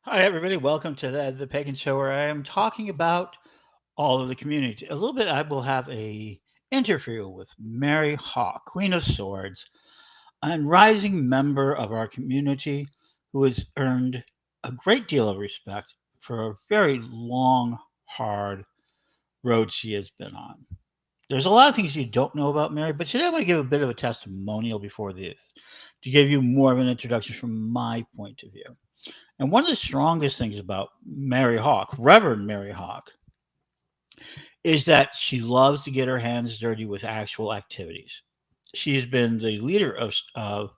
Hi, everybody. Welcome to the Pagan Show, where I am talking about all of the community. A little bit, I will have a interview with Mary Hawk, Queen of Swords, and rising member of our community who has earned a great deal of respect for a very long, hard road she has been on. There's a lot of things you don't know about Mary, but today I'm going to give a bit of a testimonial before this to give you more of an introduction from my point of view. And one of the strongest things about Mary Hawk, Reverend Mary Hawk, is that she loves to get her hands dirty with actual activities. She's been the leader of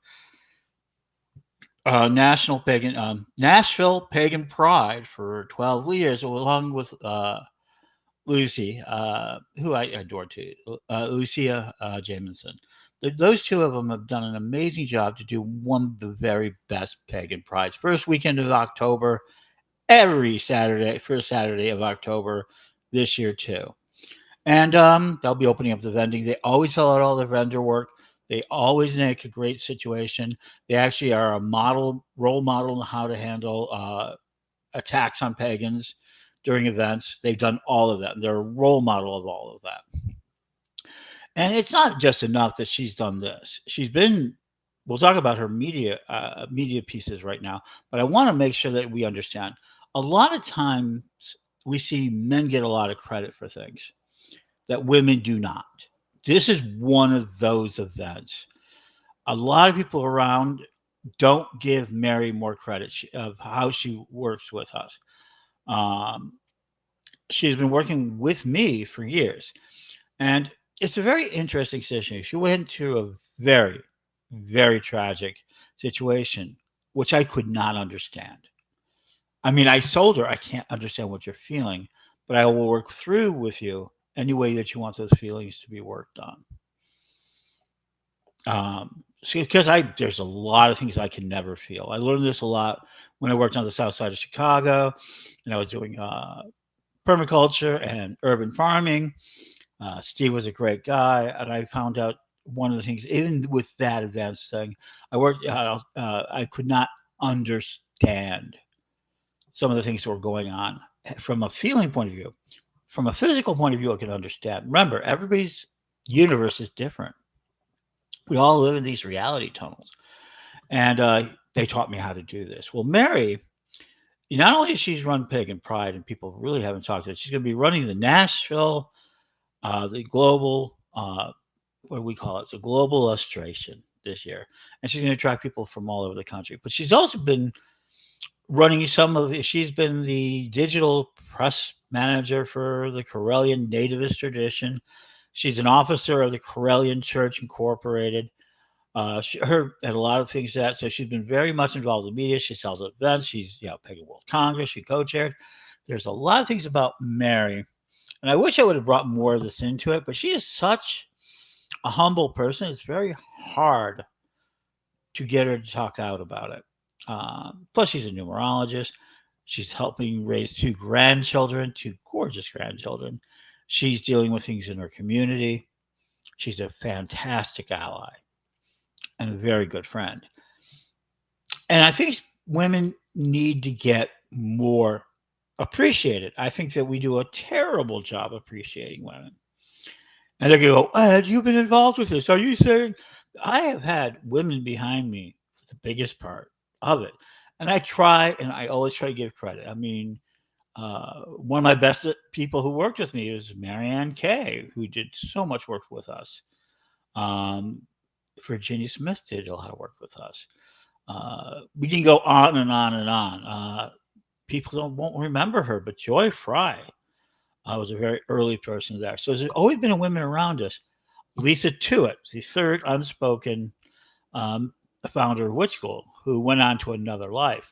Nashville Pagan Pride for 12 years, along with Lucy, who I adore too, Lucia Jamison. Those two of them have done an amazing job to do one of the very best pagan prides. First weekend of October, every Saturday, first Saturday of October this year too. And they'll be opening up the vending. They always sell out all the vendor work. They always make a great situation. They actually are a role model on how to handle attacks on pagans during events. They've done all of that. They're a role model of all of that. And it's not just enough that she's done this. She's been. We'll talk about her media pieces right now, but I want to make sure that we understand. A lot of times we see men get a lot of credit for things that women do not. This is one of those events. A lot of people around don't give Mary more credit of how she works with us. Um, she's been working with me for years, and it's a very interesting situation. She went through a very, very tragic situation, which I could not understand. I mean, I told her I can't understand what you're feeling, but I will work through with you any way that you want those feelings to be worked on. Because there's a lot of things I can never feel. I learned this a lot when I worked on the south side of Chicago, and I was doing permaculture and urban farming. Steve was a great guy, and I found out one of the things, even with that advanced thing, I could not understand some of the things that were going on from a feeling point of view. From a physical point of view, I can understand. Remember, everybody's universe is different. We all live in these reality tunnels, and they taught me how to do this. Well, Mary, not only has she's run Pagan Pride, and people really haven't talked to her, she's going to be running the Nashville, the global, what do we call it? It's a global illustration this year, and she's going to attract people from all over the country. But she's also been running some of. She's been the digital press manager for the Karelian Nativist tradition. She's an officer of the Karelian Church Incorporated. Her and a lot of things that so she's been very much involved in media. She sells at events. She's Pagan World Congress. She co-chaired. There's a lot of things about Mary, and I wish I would have brought more of this into it. But she is such a humble person. It's very hard to get her to talk out about it. Plus, she's a numerologist. She's helping raise two grandchildren, two gorgeous grandchildren. She's dealing with things in her community. She's a fantastic ally and a very good friend. And I think women need to get more appreciated. I think that we do a terrible job appreciating women. And they go, Ed, you've been involved with this. Are you saying I have had women behind me for the biggest part of it? And I always try to give credit. I mean, one of my best people who worked with me was Marianne Kay, who did so much work with us. Um, Virginia Smith did a lot of work with us. We can go on and on and on. People won't remember her, but Joy Fry was a very early person there. So there's always been women around us. Lisa Tuitt, the third unspoken um, founder of Witch School, who went on to another life.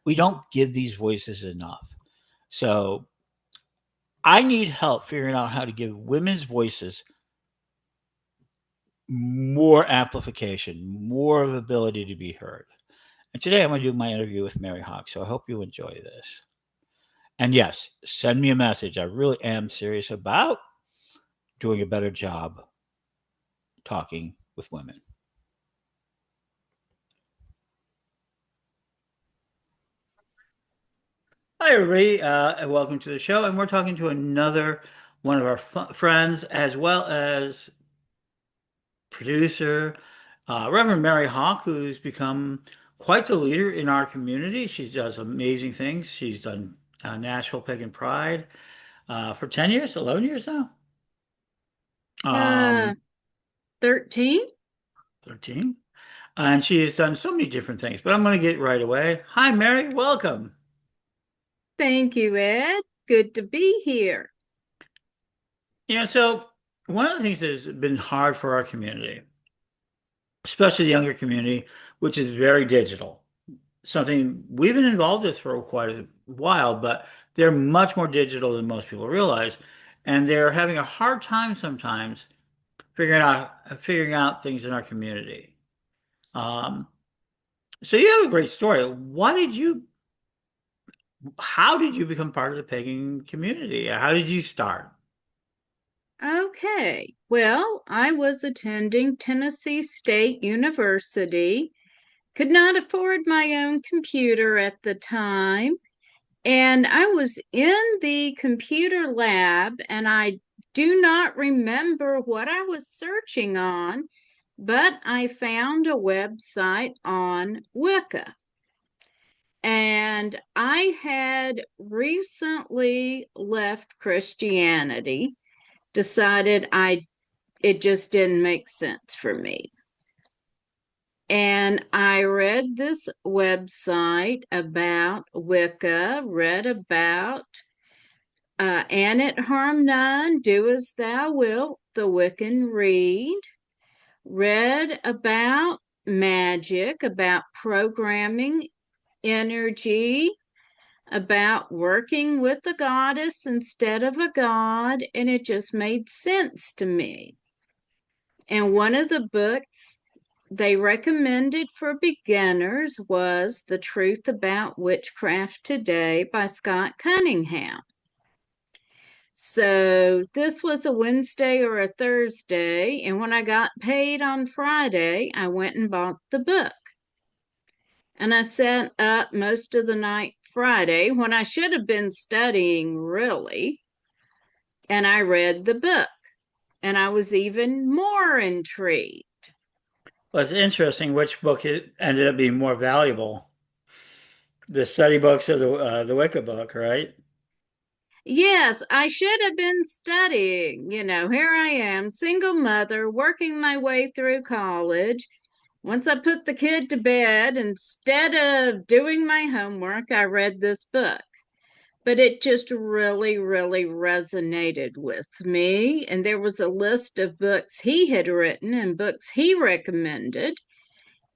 We don't give these voices enough. So I need help figuring out how to give women's voices more amplification, more of ability to be heard. And today I'm going to do my interview with Mary Hawk. So I hope you enjoy this. And yes, send me a message. I really am serious about doing a better job talking with women. Hi, everybody, and welcome to the show. And we're talking to another one of our friends, as well as producer, Reverend Mary Hawk, who's become quite the leader in our community. She does amazing things. She's done Nashville Pagan Pride for 10 years, 11 years now. Uh, Um, 13? 13. And she has done so many different things, but I'm going to get right away. Hi, Mary. Welcome. Thank you, Ed. Good to be here. So one of the things that has been hard for our community, especially the younger community, which is very digital. Something we've been involved with for quite a while, but they're much more digital than most people realize, and they're having a hard time sometimes figuring out things in our community. Um, so you have a great story. How did you become part of the pagan community? How did you start? Okay. Well, I was attending Tennessee State University, could not afford my own computer at the time, and I was in the computer lab, and I do not remember what I was searching on, but I found a website on Wicca. And I had recently left Christianity, decided I it just didn't make sense for me. And I read this website about Wicca, read about and it harm none, do as thou wilt, the Wiccan read, read about magic, about programming energy, about working with a goddess instead of a god, and it just made sense to me. And one of the books they recommended for beginners was The Truth About Witchcraft Today by Scott Cunningham. So this was a Wednesday or a Thursday, and when I got paid on Friday, I went and bought the book. And I sat up most of the night Friday when I should have been studying, really. And I read the book, and I was even more intrigued. Well, it's interesting which book it ended up being more valuable, the study books or the Wicca book, right? Yes, I should have been studying. Here I am, single mother, working my way through college. Once I put the kid to bed, instead of doing my homework, I read this book. But it just really, really resonated with me. And there was a list of books he had written and books he recommended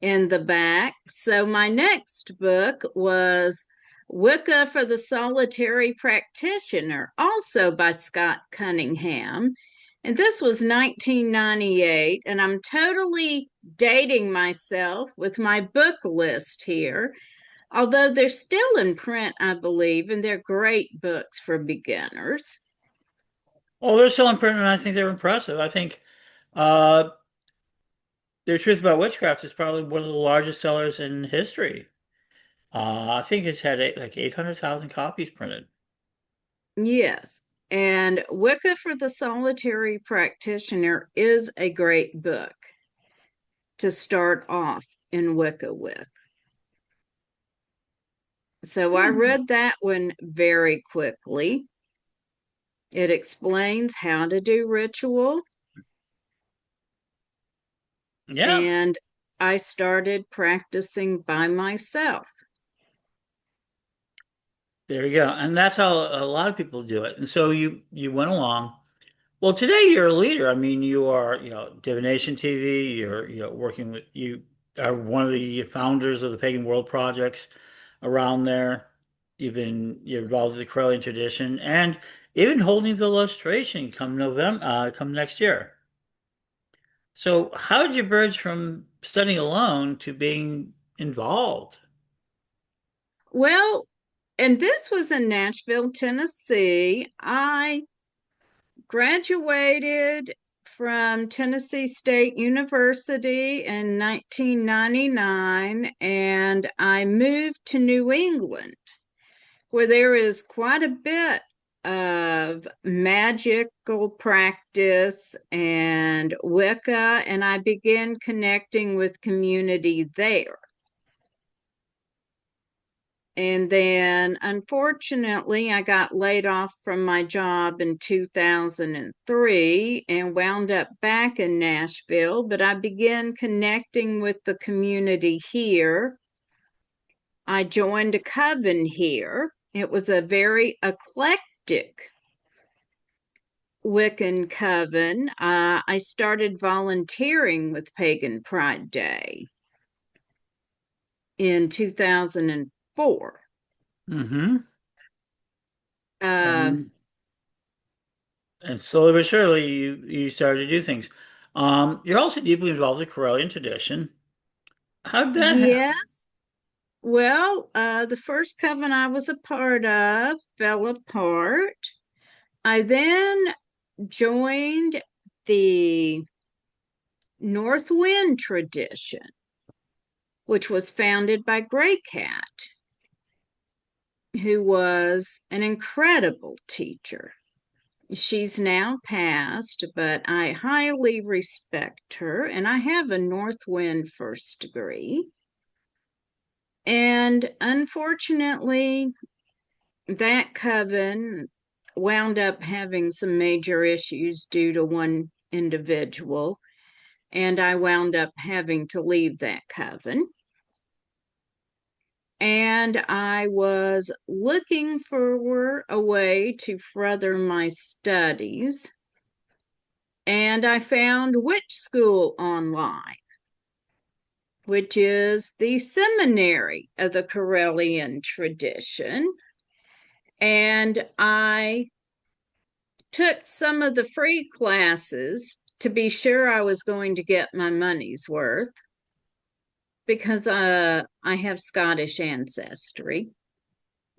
in the back. So my next book was Wicca for the Solitary Practitioner, also by Scott Cunningham. And this was 1998, and I'm totally dating myself with my book list here, although they're still in print, I believe, and they're great books for beginners. Oh, they're still in print, and I think they're impressive. I think uh, The Truth About Witchcraft is probably one of the largest sellers in history. I think it's had like 800,000 copies printed. Yes. And Wicca for the Solitary Practitioner is a great book to start off in Wicca with. So I Hmm. read that one very quickly. It explains how to do ritual, Yeah, and I started practicing by myself. there you go. And that's how a lot of people do it. And so you went along. Well, today you're a leader. I mean, you are, Divination TV. You're working with you are one of the founders of the Pagan World projects around there. You're involved with the Correllian tradition and even holding the illustration come next year. So how did you bridge from studying alone to being involved? Well, and this was in Nashville, Tennessee. I graduated from Tennessee State University in 1999, and I moved to New England, where there is quite a bit of magical practice and Wicca, and I began connecting with community there. And then, unfortunately, I got laid off from my job in 2003 and wound up back in Nashville. But I began connecting with the community here. I joined a coven here. It was a very eclectic Wiccan coven. I started volunteering with Pagan Pride Day in 2004. Mm-hmm. Uh, And and slowly but surely you started to do things. You're also deeply involved in Corellian tradition. How did that yeah, happen? well, the first coven I was a part of fell apart. I then joined the North Wind tradition, which was founded by Grey Cat, who was an incredible teacher. She's now passed, but I highly respect her, and I have a North Wind first degree. And unfortunately, that coven wound up having some major issues due to one individual, and I wound up having to leave that coven. And I was looking for a way to further my studies, and I found Witch School online, which is the seminary of the Corellian tradition. And I took some of the free classes to be sure I was going to get my money's worth because I have Scottish ancestry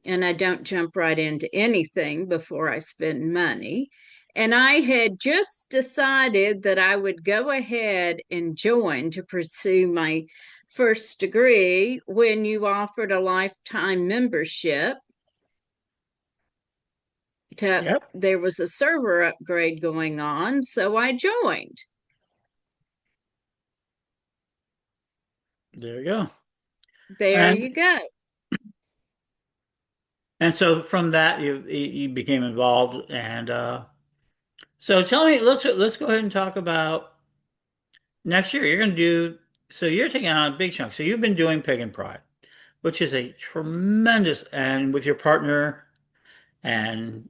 and I don't jump right into anything before I spend money. And I had just decided that I would go ahead and join to pursue my first degree when you offered a lifetime membership to Yep, there was a server upgrade going on, so I joined. there you go. There And you go. and so from that you became involved and so tell me let's go ahead and talk about next year. You're going to do so you're taking on a big chunk. So you've been doing Pagan Pride, which is a tremendous and with your partner and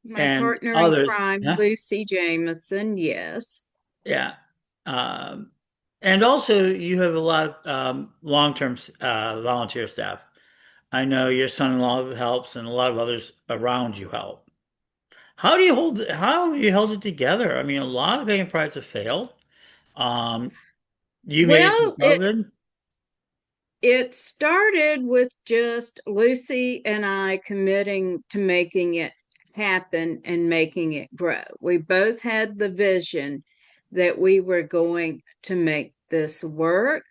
My and partner in others. crime, Yeah. Lucy Jameson, yes. Yeah. Um, and also, you have a lot of long-term volunteer staff. I know your son-in-law helps, and a lot of others around you help. How have you held it together? I mean, a lot of pagan prides have failed. Um, you made it through Well, COVID. it started with just Lucy and I committing to making it happen and making it grow. We both had the vision that we were going to make this work.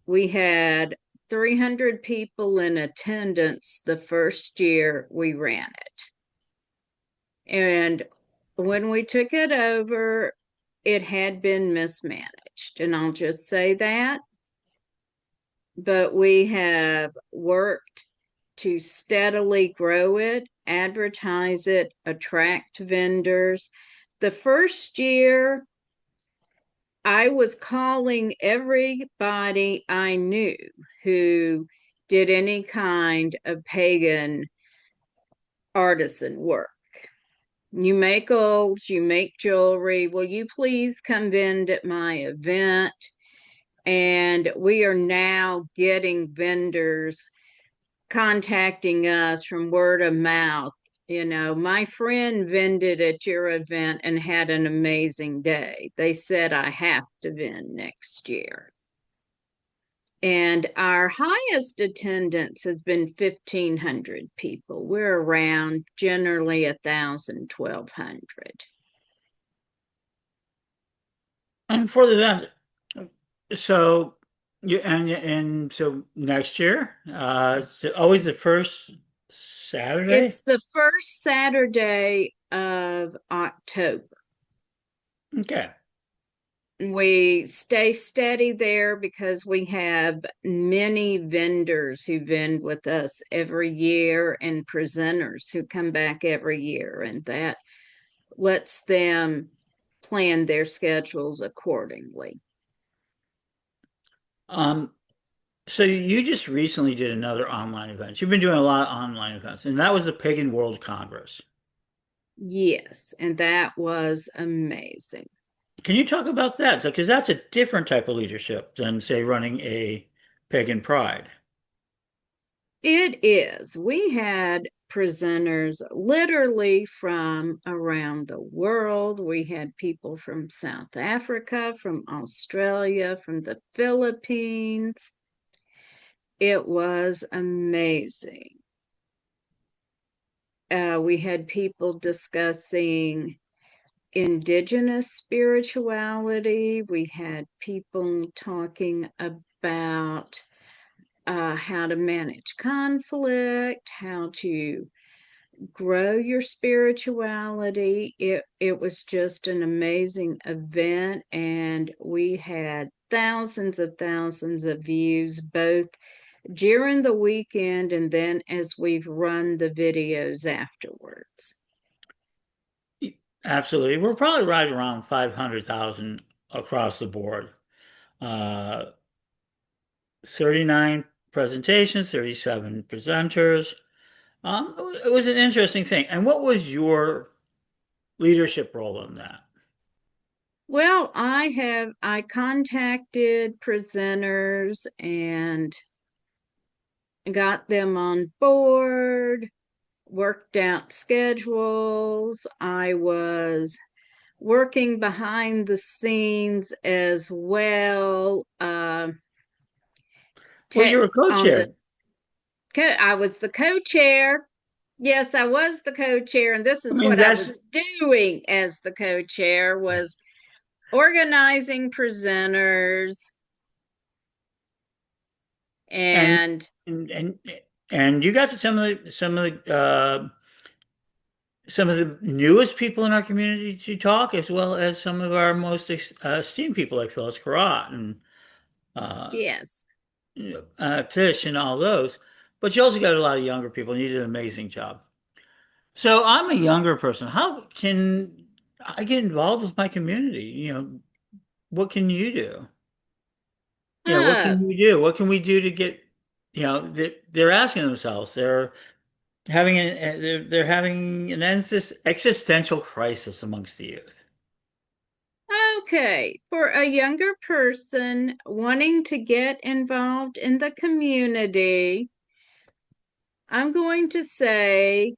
We had 300 people in attendance the first year we ran it. And when we took it over, it had been mismanaged. And I'll just say that. But we have worked to steadily grow it, advertise it, attract vendors. The first year, I was calling everybody I knew who did any kind of pagan artisan work. You make olds, you make jewelry. Will you please come vend at my event? And we are now getting vendors contacting us from word of mouth. You know, my friend vended at your event and had an amazing day. They said I have to vend next year. And our highest attendance has been 1,500 people. We're around generally 1,000, 1,200. And for the event, so. Yeah, and so next year, it's always the first Saturday. It's the first Saturday of October. Okay. We stay steady there because we have many vendors who vend with us every year and presenters who come back every year, and that lets them plan their schedules accordingly. Um, so you just recently did another online event. You've been doing a lot of online events, and that was the Pagan World Congress. Yes, and that was amazing. Can you talk about that? Because that's a different type of leadership than, say, running a Pagan Pride. It is. We had presenters literally from around the world. We had people from South Africa, from Australia, from the Philippines. It was amazing. We had people discussing indigenous spirituality. We had people talking about how to manage conflict, how to grow your spirituality. It was just an amazing event, and we had thousands of views both during the weekend and then as we've run the videos afterwards. Absolutely. We're probably right around 500,000 across the board. Uh, 39 presentations, 37 presenters. It was an interesting thing. And what was your leadership role in that? Well, I contacted presenters and got them on board, worked out schedules. I was working behind the scenes as well. Well, you're a On co-chair. I was the co-chair. Yes, I was the co-chair, and this I is mean, what I that's was doing as the co-chair was organizing presenters and and and and, and you got to some of the newest people in our community to talk, as well as some of our most esteemed people like Phyllis Carrot and uh, yes. Tish and all those. But you also got a lot of younger people, and you did an amazing job. So I'm a younger person. How can I get involved with my community? What can you do? What Uh, can we do? What can we do to get, they're asking themselves, they're having an existential crisis amongst the youth. okay. For a younger person wanting to get involved in the community, I'm going to say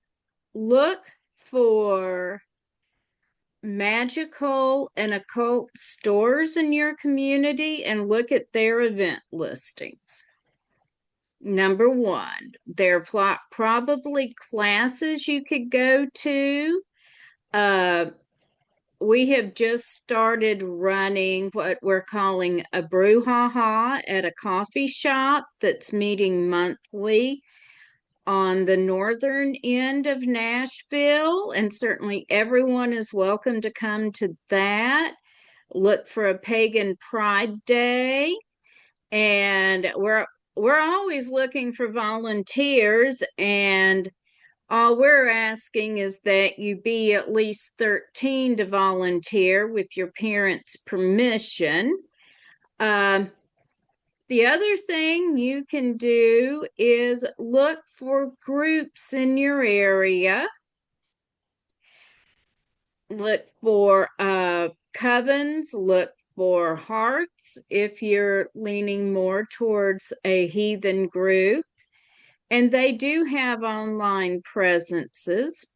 look for magical and occult stores in your community and look at their event listings. Number one, there are probably classes you could go to. Uh, we have just started running what we're calling a brouhaha at a coffee shop that's meeting monthly on the northern end of Nashville, and certainly everyone is welcome to come to that. Look for a pagan pride day, and we're always looking for volunteers, and all we're asking is that you be at least 13 to volunteer with your parents' permission. Um, the other thing you can do is look for groups in your area. Look for covens, look for hearts if you're leaning more towards a heathen group. And they do have online presences.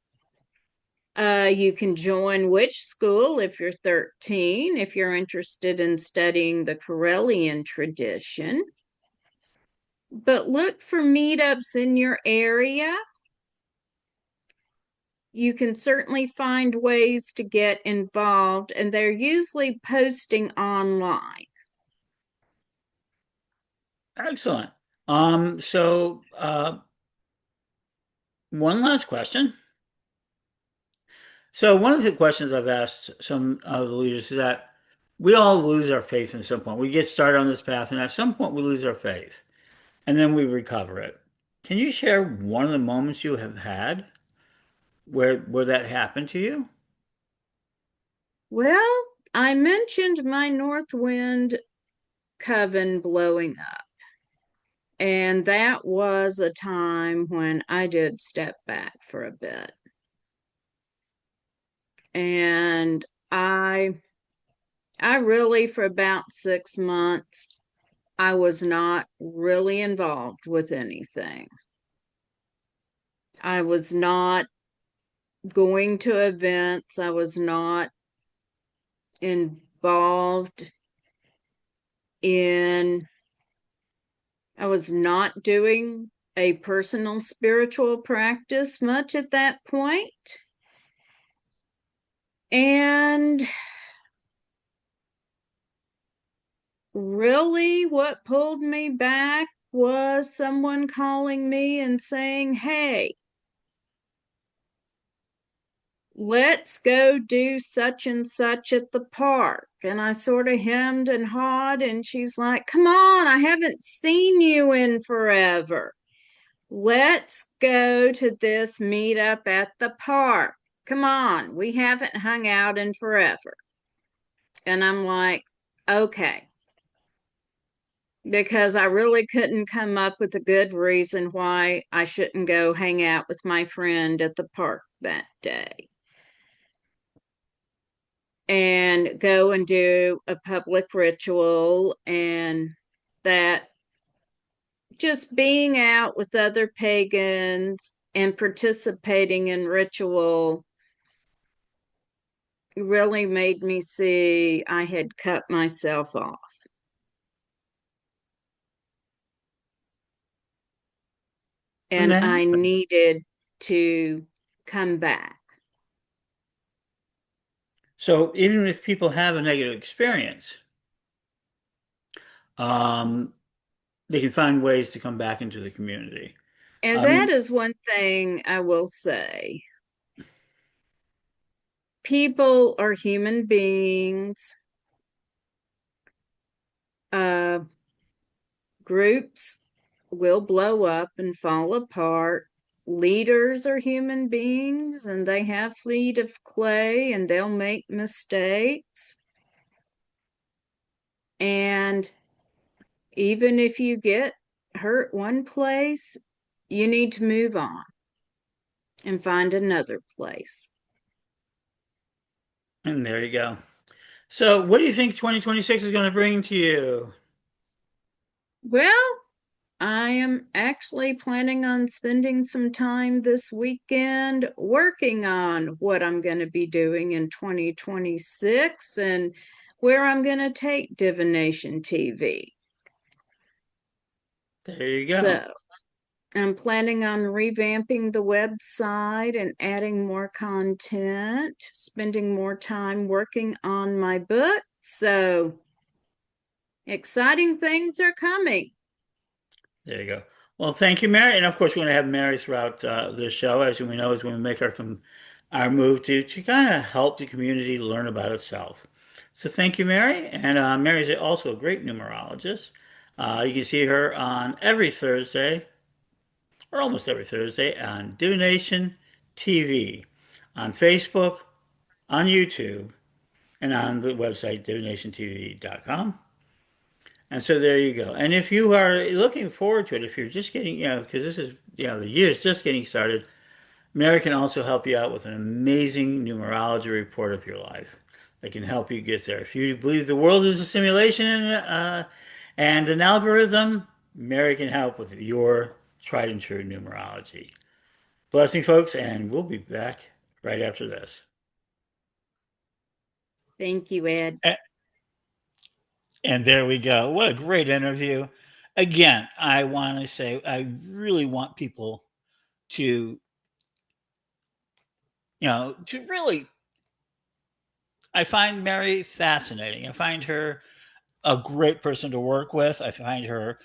You can join witch school if you're 13, if you're interested in studying the Corellian tradition. But look for meetups in your area. You can certainly find ways to get involved, and they're usually posting online. Excellent. One last question. So one of the questions I've asked some of the leaders is that we all lose our faith at some point. We get started on this path, and at some point we lose our faith, and then we recover it. Can you share one of the moments you have had where that happened to you? Well, I mentioned my north wind coven blowing up, and that was a time when I did step back for a bit. And I I really for about 6 months I was not really involved with anything. I was not going to events. I was not involved in, I was not doing a personal spiritual practice much at that point. And really, what pulled me back was someone calling me and saying, "Hey, let's go do such and such at the park." And I sort of hemmed and hawed, and she's like, "Come on, I haven't seen you in forever. Let's go to this meetup at the park. Come on, we haven't hung out in forever." And I'm like, okay, because I really couldn't come up with a good reason why I shouldn't go hang out with my friend at the park that day and go and do a public ritual, and that just being out with other pagans and participating in ritual really made me see I had cut myself off And and then, I needed to come back. so even if people have a negative experience, um, they can find ways to come back into the community. And I that mean, is one thing I will say. People are human beings. Uh, Groups will blow up and fall apart. Leaders are human beings and they have feet of clay and they'll make mistakes. And even if you get hurt one place, you need to move on and find another place. and there you go. So, what do you think 2026 is going to bring to you? Well, I am actually planning on spending some time this weekend working on what I'm going to be doing in 2026 and where I'm going to take Divination TV. There you go. So, I'm planning on revamping the website and adding more content, spending more time working on my book. So, exciting things are coming. There you go. Well, thank you, Mary. And of course, we're going to have Mary throughout this show, as we know, as we make our move to kind of help the community learn about itself. So thank you, Mary. And Mary's also a great numerologist. You can see her on every Thursday, or almost every Thursday, on Do Nation TV, on Facebook, on YouTube, and on the website donationtv.com. And so there you go. And if you are looking forward to it, if you're just getting, because this is, the year's just getting started, Mary can also help you out with an amazing numerology report of your life that can help you get there. If you believe the world is a simulation and an algorithm, Mary can help with your tried and true numerology. Blessing, folks, and we'll be back right after this. Thank you, Ed. And there we go. What a great interview. Again, I want to say I really want people to, to really, I find Mary fascinating. I find her a great person to work with. I find her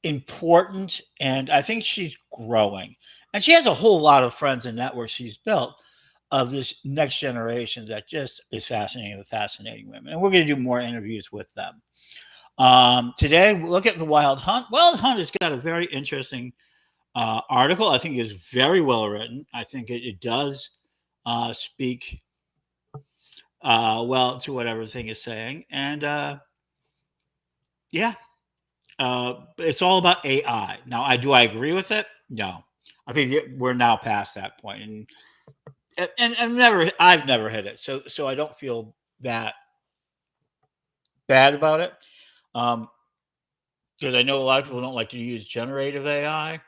important, and I think she's growing. And she has a whole lot of friends and networks she's built of this next generation that just is fascinating with fascinating women. And we're going to do more interviews with them. Today, look at the Wild Hunt. Wild Hunt has got a very interesting article. I think is very well written. I think it does speak well to what everything is saying. And yeah, it's all about AI. Now, I agree with it? No, I think we're now past that point, and I've never hit it, so I don't feel that bad about it. Um, because I know a lot of people don't like to use generative AI,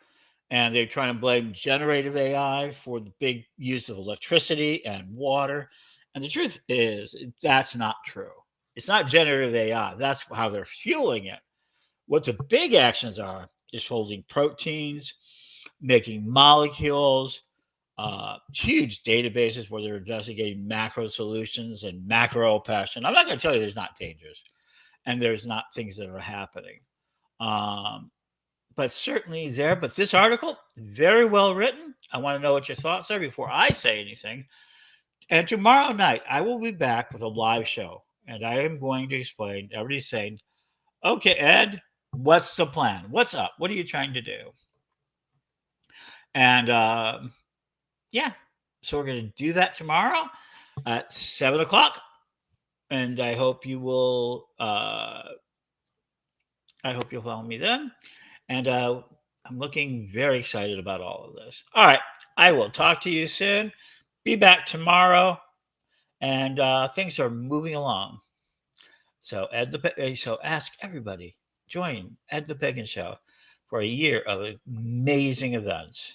and they're trying to blame generative AI for the big use of electricity and water. And the truth is, that's not true. It's not generative AI. That's how they're fueling it. What the big actions are is folding proteins, making molecules, huge databases where they're investigating macro solutions and macro oppression. I'm not going to tell you there's not dangers and there's not things that are happening. Um, but certainly there. But this article, very well written. I want to know what your thoughts are before I say anything. And tomorrow night, I will be back with a live show, and I am going to explain. Everybody's saying, "Okay, Ed, what's the plan? What's up? What are you trying to do?" And yeah, so we're going to do that tomorrow at 7 o'clock, and I hope you will. I hope you'll follow me then. And I'm looking very excited about all of this. All right. I will talk to you soon. Be back tomorrow. And things are moving along. So ask everybody, join Ed the Pagan Show for a year of amazing events.